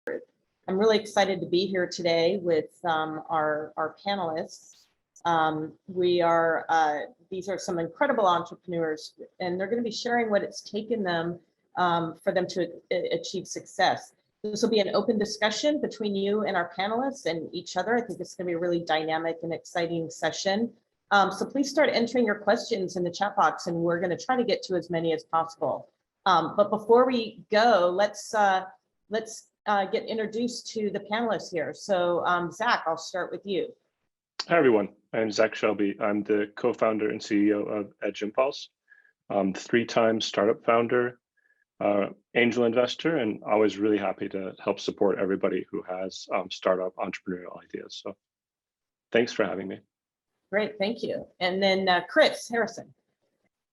I'm really excited to be here today with our panelists. These are some incredible entrepreneurs, and they're going to be sharing what it's taken them for them to achieve success. This will be an open discussion between you and our panelists and each other. I think it's going to be a really dynamic and exciting session. So please start entering your questions in the chat box, and we're going to try to get to as many as possible. But before we go, let's get introduced to the panelists here. So Zach, I'll start with you. Hi, everyone. I'm Zach Shelby. I'm the co-founder and CEO of Edge Impulse, three-time startup founder, angel investor, and always really happy to help support everybody who has startup entrepreneurial ideas. So thanks for having me. Great, thank you. And then Chris Harrison.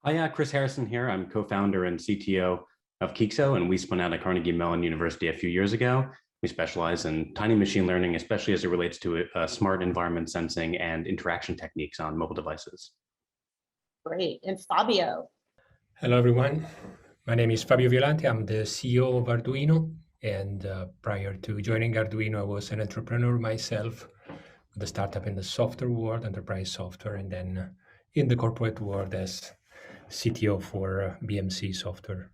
Hi, Chris Harrison here. I'm co-founder and CTO of Qeexo, and we spun out at Carnegie Mellon University a few years ago. We specialize in tiny machine learning, especially as it relates to smart environment sensing and interaction techniques on mobile devices. Great, and Fabio. Hello, everyone. My name is Fabio Violante. I'm the CEO of Arduino, and prior to joining Arduino, I was an entrepreneur myself with a startup in the software world, enterprise software, and then in the corporate world as CTO for BMC software.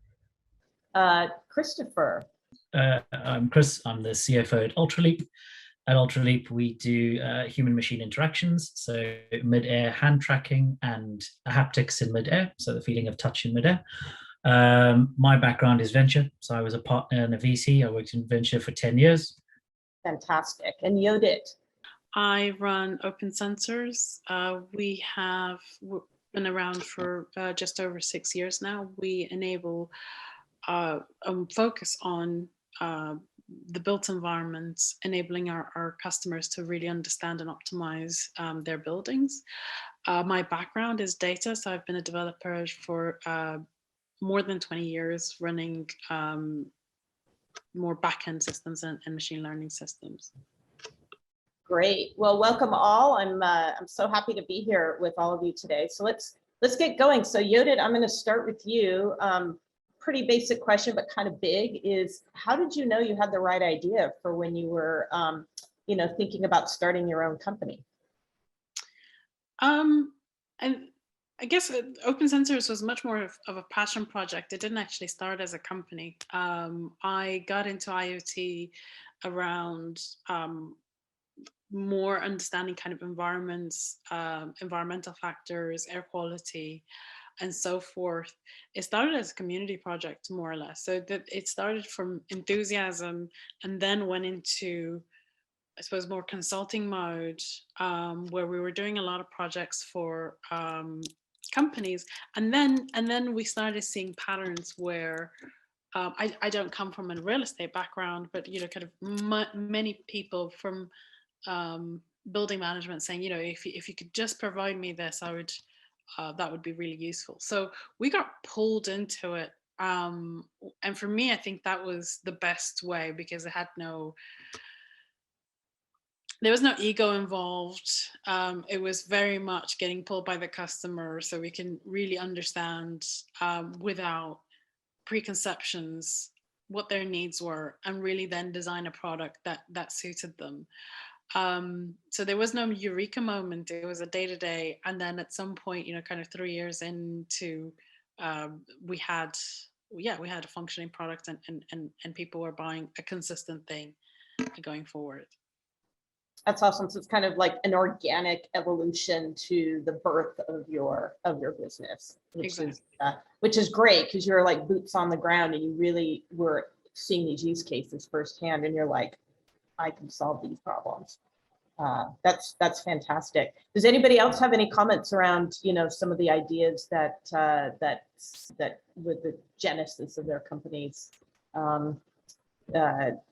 Christopher. I'm Chris. I'm the CFO at Ultraleap. At Ultraleap, we do human-machine interactions, so mid-air hand tracking and haptics in mid-air, so the feeling of touch in mid-air. My background is venture, so I was a partner in a VC. I worked in venture for 10 years. Fantastic. And Yodit. I run OpenSensors. We have been around for just over 6 years now. We enable focus on the built environments, enabling our customers to really understand and optimize their buildings. My background is data, so I've been a developer for more than 20 years, running more back-end systems and machine learning systems. Great. Well, welcome all. I'm so happy to be here with all of you today. So let's get going. So Yodit, I'm going to start with you. Pretty basic question, but kind of big, is how did you know you had the right idea for when you were, thinking about starting your own company? And I guess OpenSensors was much more of a passion project. It didn't actually start as a company. I got into IoT around more understanding kind of environments, environmental factors, air quality, and so forth. It started as a community project, more or less. So that it started from enthusiasm and then went into, I suppose, more consulting mode, where we were doing a lot of projects for companies. And then we started seeing patterns where I don't come from a real estate background, but kind of many people from building management saying, if you could just provide me this, I would. That would be really useful. So we got pulled into it. And for me, I think that was the best way because there was no ego involved. It was very much getting pulled by the customer so we can really understand without preconceptions what their needs were and really then design a product that suited them. So there was no eureka moment. It was a day-to-day, and then at some point, kind of 3 years into, we had a functioning product, and people were buying a consistent thing going forward. That's awesome. So it's kind of like an organic evolution to the birth of your business, which is great because you're like boots on the ground and you really were seeing these use cases firsthand, and you're like, I can solve these problems. That's fantastic. Does anybody else have any comments around, some of the ideas that with the genesis of their companies?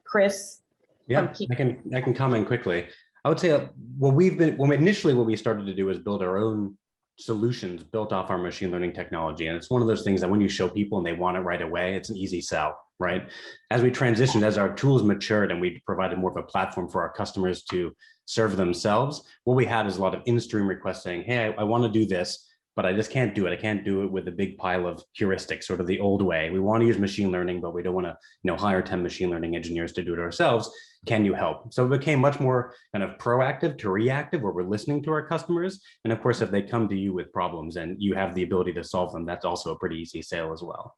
Chris? Yeah, I can comment quickly. I would say what we started to do is build our own solutions built off our machine learning technology. And it's one of those things that when you show people and they want it right away, it's an easy sell, right? As we transitioned, as our tools matured and we provided more of a platform for our customers to serve themselves, what we had is a lot of in-stream requests saying, hey, I want to do this. but I just can't do it. I can't do it with a big pile of heuristics, sort of the old way. We want to use machine learning, but we don't want to, hire 10 machine learning engineers to do it ourselves. Can you help? So it became much more kind of proactive to reactive, where we're listening to our customers. And of course, if they come to you with problems and you have the ability to solve them, that's also a pretty easy sale as well.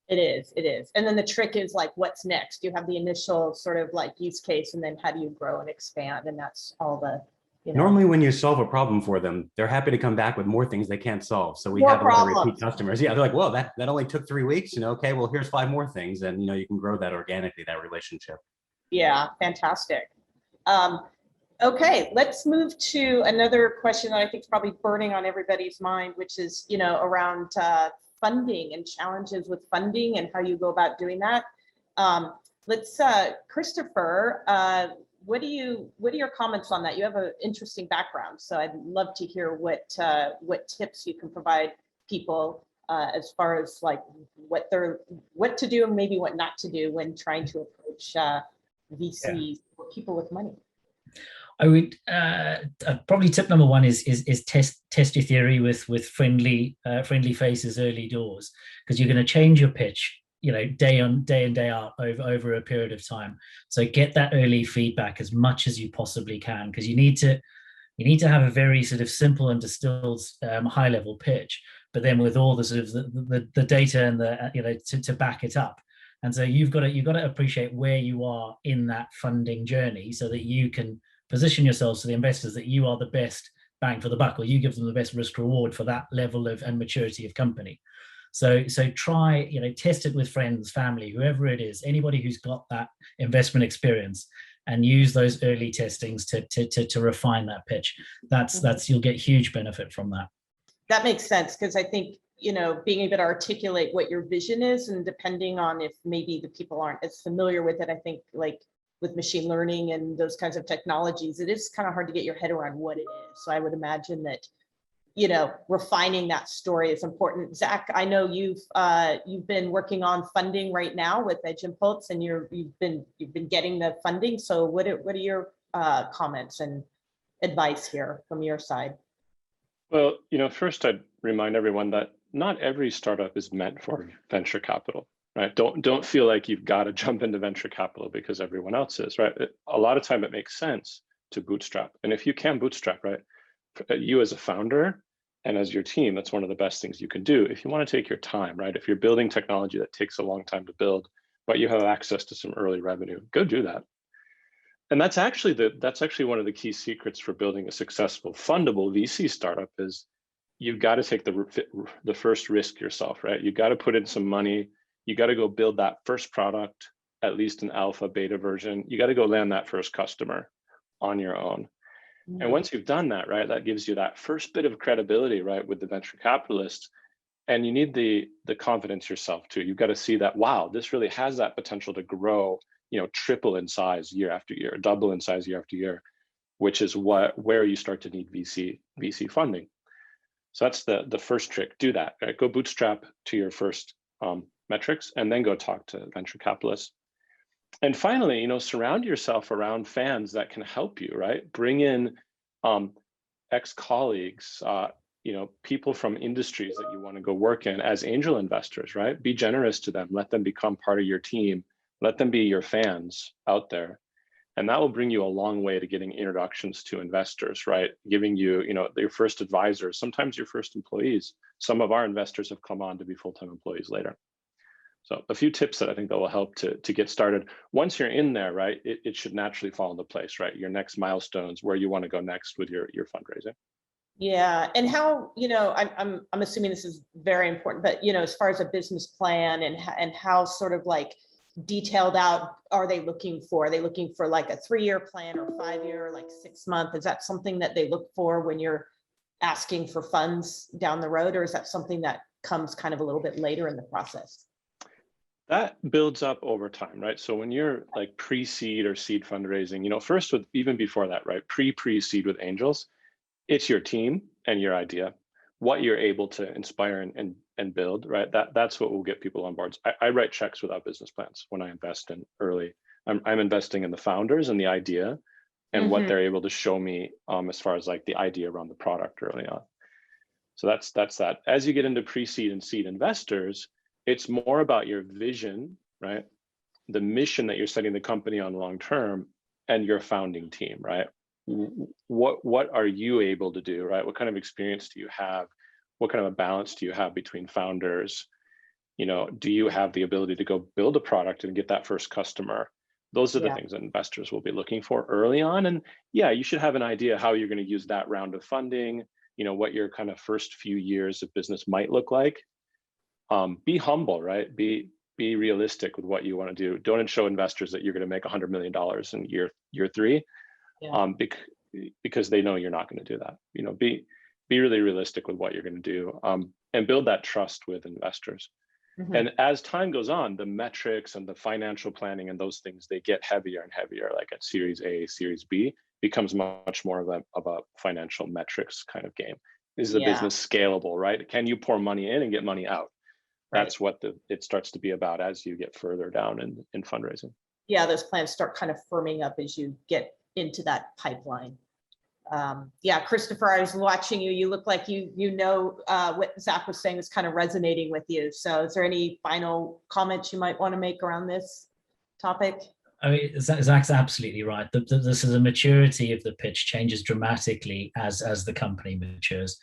It is. And then the trick is like, what's next? You have the initial sort of like use case, and then how do you grow and expand? And that's all the, Normally when you solve a problem for them, they're happy to come back with more things they can't solve. So we More have a lot of problems. repeat customers. Yeah, they're like, well, that only took 3 weeks. Okay, well, here's 5 more things. And, you can grow that organically, that relationship. Yeah, fantastic. Okay, let's move to another question that I think is probably burning on everybody's mind, which is, around funding and challenges with funding and how you go about doing that. Let's, Christopher, what are your comments on that? You have an interesting background, so I'd love to hear what tips you can provide people as far as like what to do and maybe what not to do when trying to approach VCs or people with money. I would probably tip number one is test your theory with friendly faces early doors, because you're going to change your pitch day in day out over a period of time. So get that early feedback as much as you possibly can, because you need to have a very sort of simple and distilled high level pitch, but then with all the sort of the data and the to back it up. And so you've got to appreciate where you are in that funding journey, so that you can position yourselves to the investors that you are the best bang for the buck, or you give them the best risk reward for that level of and maturity of company. So try, test it with friends, family, whoever it is, anybody who's got that investment experience, and use those early testings to refine that pitch. That's you'll get huge benefit from that. That makes sense, because I think, being able to articulate what your vision is, and depending on if maybe the people aren't as familiar with it, I think like with machine learning and those kinds of technologies, it is kind of hard to get your head around what it is. So I would imagine that, refining that story is important. Zach, I know you've been working on funding right now with Edge Impulse, and you've been getting the funding. So what are your comments and advice here from your side? Well, first I'd remind everyone that not every startup is meant for venture capital, right? Don't feel like you've got to jump into venture capital because everyone else is, right? A lot of time it makes sense to bootstrap. And if you can bootstrap, right, you as a founder and as your team, that's one of the best things you can do. If you want to take your time, right? If you're building technology that takes a long time to build, but you have access to some early revenue, go do that. And that's actually one of the key secrets for building a successful fundable VC startup is you've got to take the first risk yourself, right? You got to put in some money. You got to go build that first product, at least an alpha beta version. You got to go land that first customer on your own. Mm-hmm. And once you've done that, right, that gives you that first bit of credibility, right, with the venture capitalists. And you need the confidence yourself too. You've got to see that, wow, this really has that potential to grow, triple in size year after year, double in size year after year, which is where you start to need VC funding. So that's the first trick. Do that, right? Go bootstrap to your first metrics, and then go talk to venture capitalists. And finally, surround yourself around fans that can help you, right? Bring in ex-colleagues, people from industries that you want to go work in as angel investors, right? Be generous to them. Let them become part of your team. Let them be your fans out there. And that will bring you a long way to getting introductions to investors, right? Giving you, your first advisors, sometimes your first employees. Some of our investors have come on to be full-time employees later. So a few tips that I think that will help to get started. Once you're in there, right, it should naturally fall into place, right? Your next milestones, where you want to go next with your fundraising. Yeah, and how, I'm assuming this is very important, but as far as a business plan and how sort of like detailed out are they looking for? Are they looking for like a 3-year plan or 5-year, like 6 month? Is that something that they look for when you're asking for funds down the road, or is that something that comes kind of a little bit later in the process? That builds up over time, right? So when you're like pre-seed or seed fundraising, first with even before that, right? Pre-seed with angels, it's your team and your idea, what you're able to inspire and build, right? That's what will get people on board. I write checks without business plans when I invest in early. I'm investing in the founders and the idea and what they're able to show me as far as like the idea around the product early on. So that's that. As you get into pre-seed and seed investors, it's more about your vision, right? The mission that you're setting the company on long term, and your founding team, right? What are you able to do, right? What kind of experience do you have? What kind of a balance do you have between founders? You know, do you have the ability to go build a product and get that first customer? Those are the things that investors will be looking for early on. And yeah, you should have an idea how you're going to use that round of funding, you know, what your kind of first few years of business might look like. Be humble, right? Be realistic with what you want to do. Don't show investors that you're going to make $100 million in year three, because they know you're not going to do that. You know, be really realistic with what you're going to do, and build that trust with investors. And as time goes on, the metrics and the financial planning and those things, they get heavier and heavier. Like at Series A, Series B becomes much more of a financial metrics kind of game. Is the business scalable, right? Can you pour money in and get money out? That's what it starts to be about as you get further down in fundraising. Yeah, those plans start kind of firming up as you get into that pipeline. Christopher, I was watching you. You look like you know what Zach was saying is kind of resonating with you. So is there any final comments you might want to make around this topic? I mean, Zach's absolutely right. This is a maturity of the pitch changes dramatically as the company matures.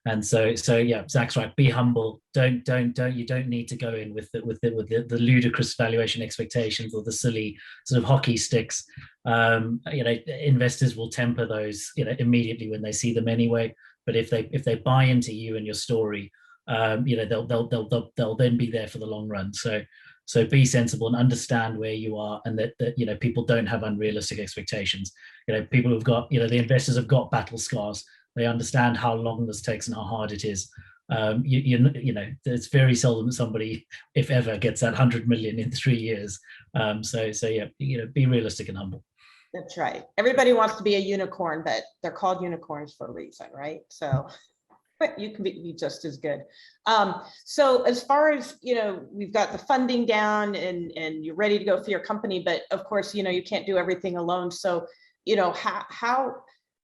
And so yeah, Zach's right. Be humble. You don't need to go in with the ludicrous valuation expectations or the silly sort of hockey sticks. You know, investors will temper those, you know, immediately when they see them anyway. But if they buy into you and your story, you know, they'll then be there for the long run. So be sensible and understand where you are, and that you know, people don't have unrealistic expectations. You know, people who've got, you know, the investors have got battle scars. They understand how long this takes and how hard it is. You know, it's very seldom that somebody, if ever, gets that 100 million in 3 years. So yeah, you know, be realistic and humble. That's right. Everybody wants to be a unicorn, but they're called unicorns for a reason, right? So you can be just as good. So as far as, you know, we've got the funding down and you're ready to go for your company, but of course, you know, you can't do everything alone. So, you know,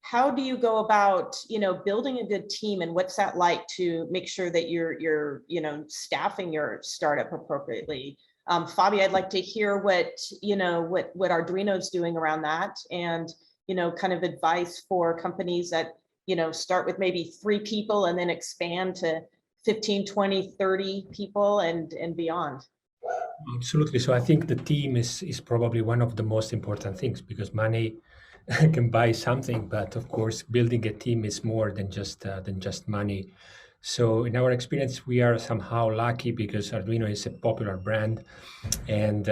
how do you go about, you know, building a good team, and what's that like to make sure that you're you know, staffing your startup appropriately? Fabi, I'd like to hear what Arduino is doing around that, and, you know, kind of advice for companies that, you know, start with maybe 3 people and then expand to 15, 20, 30 people and beyond. Absolutely. So I think the team is probably one of the most important things, because money can buy something, but of course, building a team is more than just money. So in our experience, we are somehow lucky because Arduino is a popular brand, and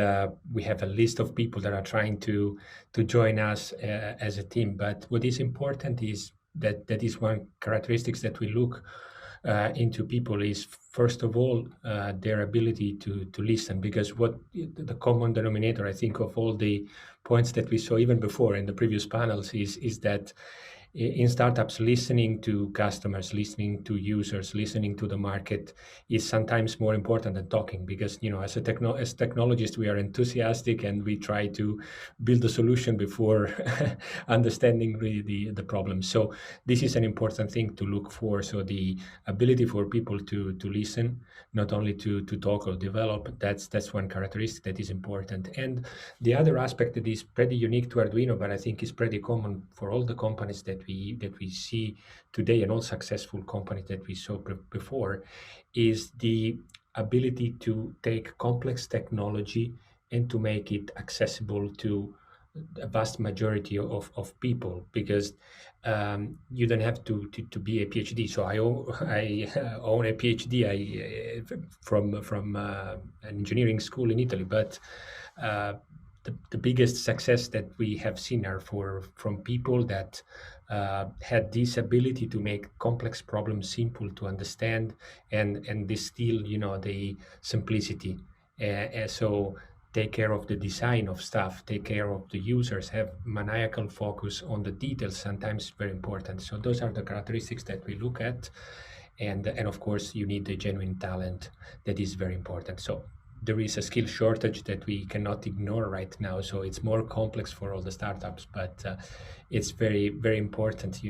we have a list of people that are trying to join us as a team. But what is important is that is one characteristics that we look into people is, first of all, their ability to listen, because what the common denominator, I think, of all the points that we saw even before in the previous panels is that in startups, listening to customers, listening to users, listening to the market is sometimes more important than talking, because, you know, as technologists, we are enthusiastic and we try to build a solution before understanding really the problem. So this is an important thing to look for. So the ability for people to listen, not only to talk or develop, that's one characteristic that is important. And the other aspect that is pretty unique to Arduino, but I think is pretty common for all the companies that we see today, and all successful companies that we saw before, is the ability to take complex technology and to make it accessible to a vast majority of people, because you don't have to be a PhD. So I own a PhD from an engineering school in Italy, but the biggest success that we have seen are from people that had this ability to make complex problems simple to understand and distill, you know, the simplicity. So take care of the design of stuff, take care of the users, have maniacal focus on the details, sometimes very important. So those are the characteristics that we look at. And of course, you need the genuine talent. That is very important. So there is a skill shortage that we cannot ignore right now. So it's more complex for all the startups, but it's very, very important,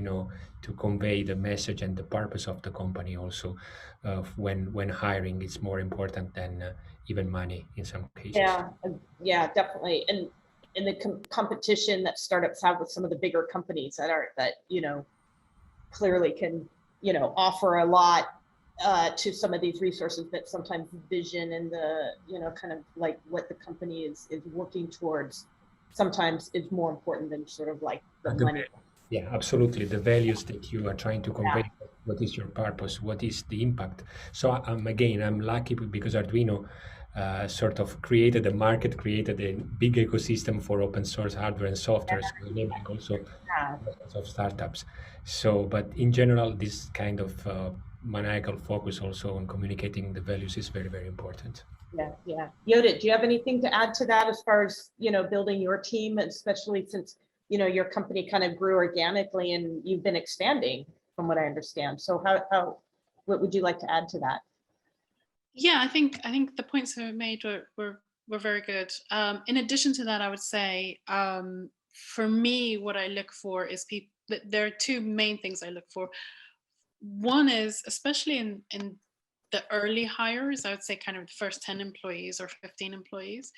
to convey the message and the purpose of the company also. When hiring, it's more important than even money in some cases. Yeah, definitely. And in the competition that startups have with some of the bigger companies that clearly can, offer a lot to some of these resources, that sometimes vision and the, kind of like what the company is working towards sometimes is more important than sort of like the money. Yeah, absolutely. The values that you are trying to convey, what is your purpose, what is the impact. So I'm lucky because Arduino sort of created a market, created a big ecosystem for open source hardware and software, so enabling also lots of startups. So, but in general, this kind of maniacal focus also on communicating the values is very, very important. Yeah. Yoda, do you have anything to add to that as far as, building your team, especially since, your company kind of grew organically and you've been expanding from what I understand. So what would you like to add to that? Yeah, I think the points that were made were very good. In addition to that, I would say, for me, what I look for is people. There are two main things I look for. One is, especially in the early hires, I would say kind of the first 10 employees or 15 employees,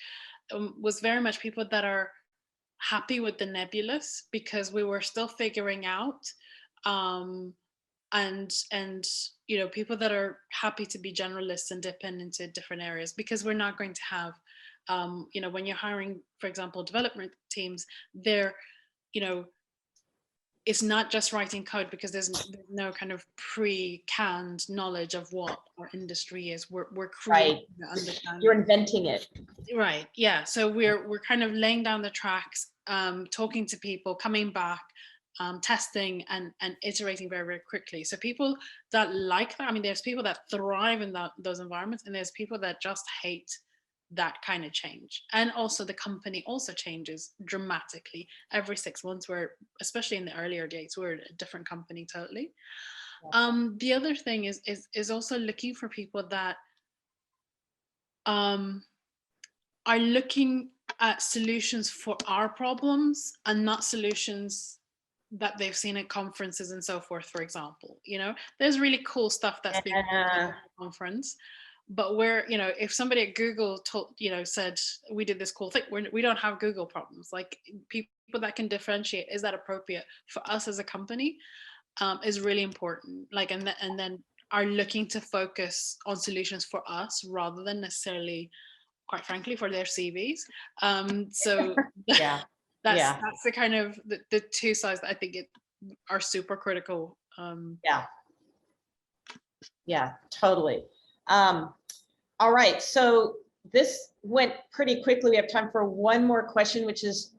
was very much people that are happy with the nebulous, because we were still figuring out, and people that are happy to be generalists and dip into different areas, because we're not going to have, when you're hiring, for example, development teams, they're, it's not just writing code, because there's no kind of pre-canned knowledge of what our industry is. We're creating the understanding. You're inventing it. Right. Yeah. So we're kind of laying down the tracks, talking to people, coming back, testing and iterating very, very quickly. So people that like that, I mean, there's people that thrive in those environments, and there's people that just hate that kind of change. And also the company also changes dramatically every 6 months, where especially in the earlier days, we're a different company totally. The other thing is also looking for people that are looking at solutions for our problems and not solutions that they've seen at conferences and so forth. For example, there's really cool stuff that's being at the conference, but where, if somebody at Google told, said we did this cool thing, we don't have Google problems. Like, people that can differentiate, is that appropriate for us as a company, is really important. Like, and then are looking to focus on solutions for us rather than necessarily, quite frankly, for their CVs. So that's the kind of the two sides that I think are super critical. Yeah, totally. All right, so this went pretty quickly. We have time for one more question, which is,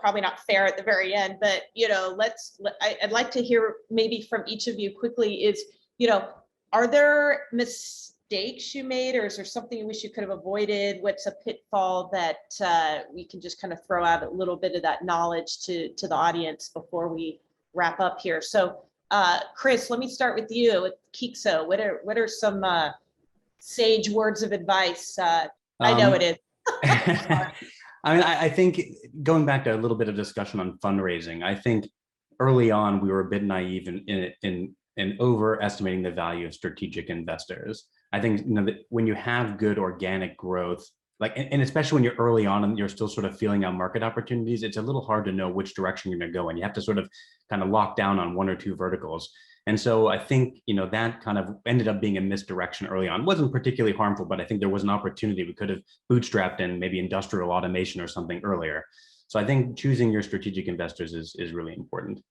probably not fair at the very end, but, I'd like to hear maybe from each of you quickly is, are there mistakes you made, or is there something you wish you could have avoided? What's a pitfall that we can just kind of throw out a little bit of that knowledge to the audience before we wrap up here? So Chris, let me start with you with Qeexo. What are some sage words of advice? I know it is. I mean, I think going back to a little bit of discussion on fundraising, I think early on we were a bit naive in overestimating the value of strategic investors. I think that when you have good organic growth, and especially when you're early on and you're still sort of feeling out market opportunities, it's a little hard to know which direction you're going to go, and you have to sort of kind of lock down on one or two verticals. And so I think, that kind of ended up being a misdirection early on. It wasn't particularly harmful, but I think there was an opportunity. We could have bootstrapped in maybe industrial automation or something earlier. So I think choosing your strategic investors is really important.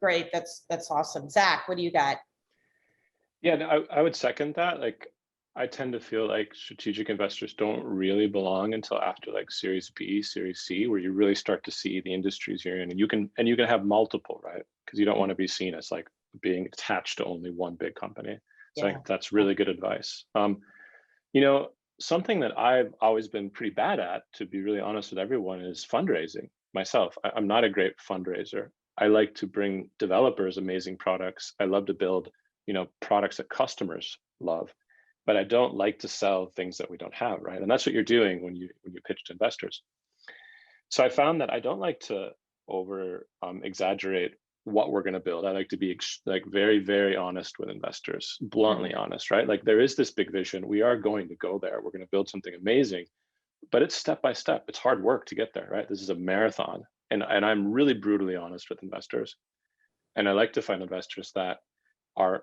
Great, that's awesome. Zach, what do you got? Yeah, I would second that. Like, I tend to feel like strategic investors don't really belong until after like Series B, Series C, where you really start to see the industries you're in, and you can have multiple, right? Because you don't want to be seen as like being attached to only one big company. So I think that's really good advice. Something that I've always been pretty bad at, to be really honest with everyone, is fundraising. Myself, I'm not a great fundraiser. I like to bring developers amazing products. I love to build, products that customers love. but I don't like to sell things that we don't have, right? And that's what you're doing when you pitch to investors. So I found that I don't like to over exaggerate what we're going to build. I like to be like very, very honest with investors, bluntly honest, right? Like there is this big vision. We are going to go there. We're going to build something amazing, but it's step by step. It's hard work to get there, right? This is a marathon. And I'm really brutally honest with investors. And I like to find investors that are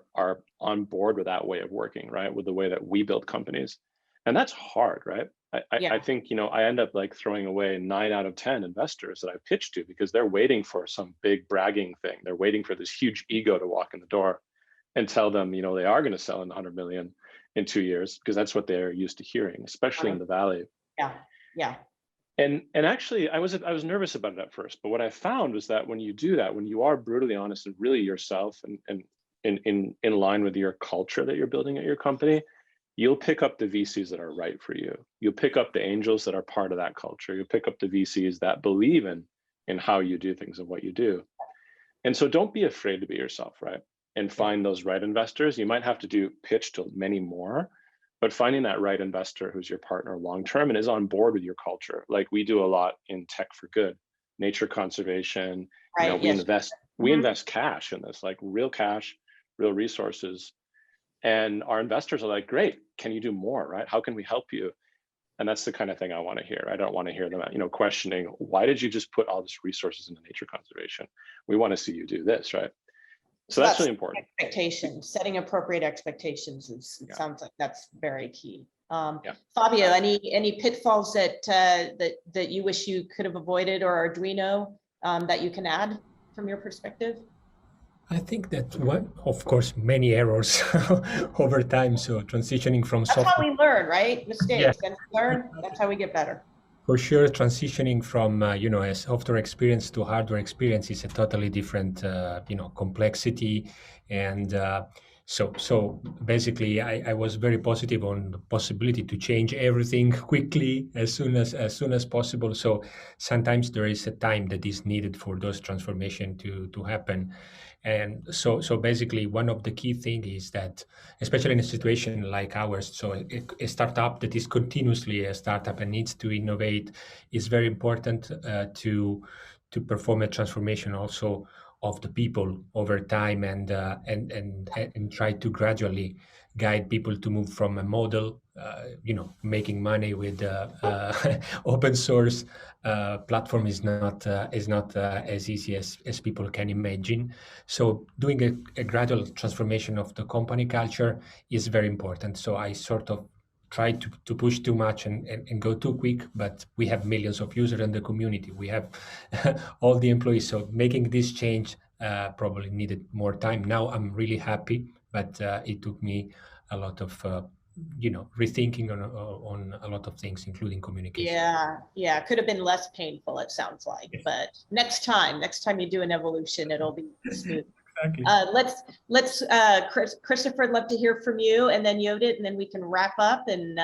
on board with that way of working, right? With the way that we build companies. And that's hard, right? I think, I end up like throwing away 9 out of 10 investors that I pitched to because they're waiting for some big bragging thing. They're waiting for this huge ego to walk in the door and tell them, they are going to sell in 100 million in 2 years, because that's what they're used to hearing, especially in the Valley. Yeah. And actually, I was nervous about it at first, but what I found was that when you do that, when you are brutally honest and really yourself and in line with your culture that you're building at your company, you'll pick up the VCs that are right for you. You'll pick up the angels that are part of that culture. You'll pick up the VCs that believe in how you do things and what you do. And so don't be afraid to be yourself, right? And find those right investors. You might have to pitch to many more, but finding that right investor who's your partner long-term and is on board with your culture. Like we do a lot in tech for good, nature conservation. Right. We invest cash in this, like real cash, real resources. And our investors are like, great, can you do more, right? How can we help you? And that's the kind of thing I want to hear. I don't want to hear them, questioning, why did you just put all this resources into nature conservation? We want to see you do this, right? So that's really important. Expectations, setting appropriate expectations sounds like that's very key. Fabio, any pitfalls that you wish you could have avoided, or Arduino that you can add from your perspective? I think that of course, many errors over time. So transitioning from that's how we learn, right? Mistakes, and learn. That's how we get better. For sure, transitioning from a software experience to hardware experience is a totally different complexity, and so basically, I was very positive on the possibility to change everything quickly as soon as possible. So sometimes there is a time that is needed for those transformation to happen. And so basically, one of the key things is that, especially in a situation like ours, so a startup that is continuously a startup and needs to innovate, is very important to perform a transformation also of the people over time, and try to gradually guide people to move from a model, making money with open source platform is not as easy as people can imagine. So doing a gradual transformation of the company culture is very important. So I sort of try to push too much and go too quick, but we have millions of users in the community. We have all the employees. So making this change probably needed more time. Now I'm really happy, but it took me a lot of rethinking on a lot of things, including communication. Yeah, could have been less painful, it sounds like. But next time you do an evolution, it'll be smooth. Exactly. Let's Christopher, I'd love to hear from you, and then Yodit, and then we can wrap up and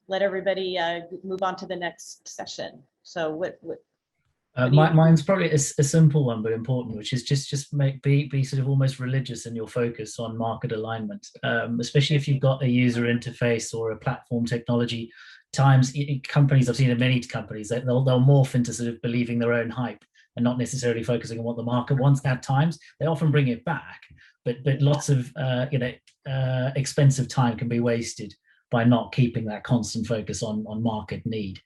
let everybody move on to the next session. So what mine's probably a simple one, but important, which is just be sort of almost religious in your focus on market alignment, especially if you've got a user interface or a platform technology. Companies, I've seen in many companies, they'll morph into sort of believing their own hype and not necessarily focusing on what the market wants. At times, they often bring it back, but lots of expensive time can be wasted by not keeping that constant focus on market need.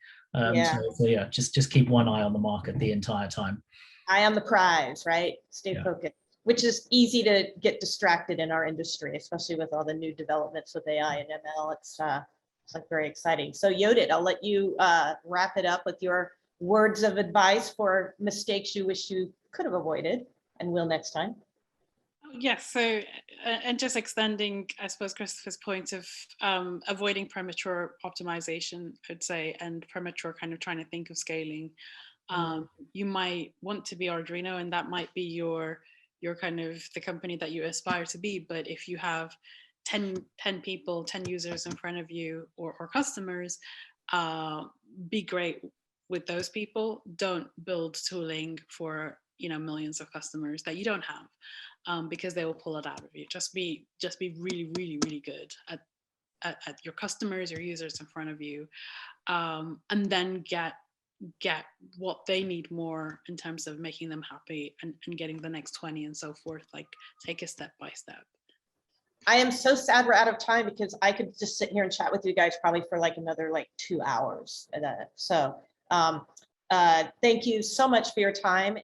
Just keep one eye on the market the entire time. Eye on the prize, right? Stay focused, which is easy to get distracted in our industry, especially with all the new developments with AI and ML. It's like very exciting. So Yodit, I'll let you wrap it up with your words of advice for mistakes you wish you could have avoided and will next time. Yes, so and just extending, I suppose, Christopher's point of avoiding premature optimization, I'd say, and premature kind of trying to think of scaling. You might want to be Arduino, and that might be your kind of the company that you aspire to be. But if you have 10 people, 10 users in front of you, or customers, be great with those people. Don't build tooling for millions of customers that you don't have. Because they will pull it out of you. Just be really, really, really good at at your customers, your users in front of you, and then get what they need more in terms of making them happy and getting the next 20 and so forth. Like, take it step by step. I am so sad we're out of time because I could just sit here and chat with you guys probably for like another 2 hours. So thank you so much for your time.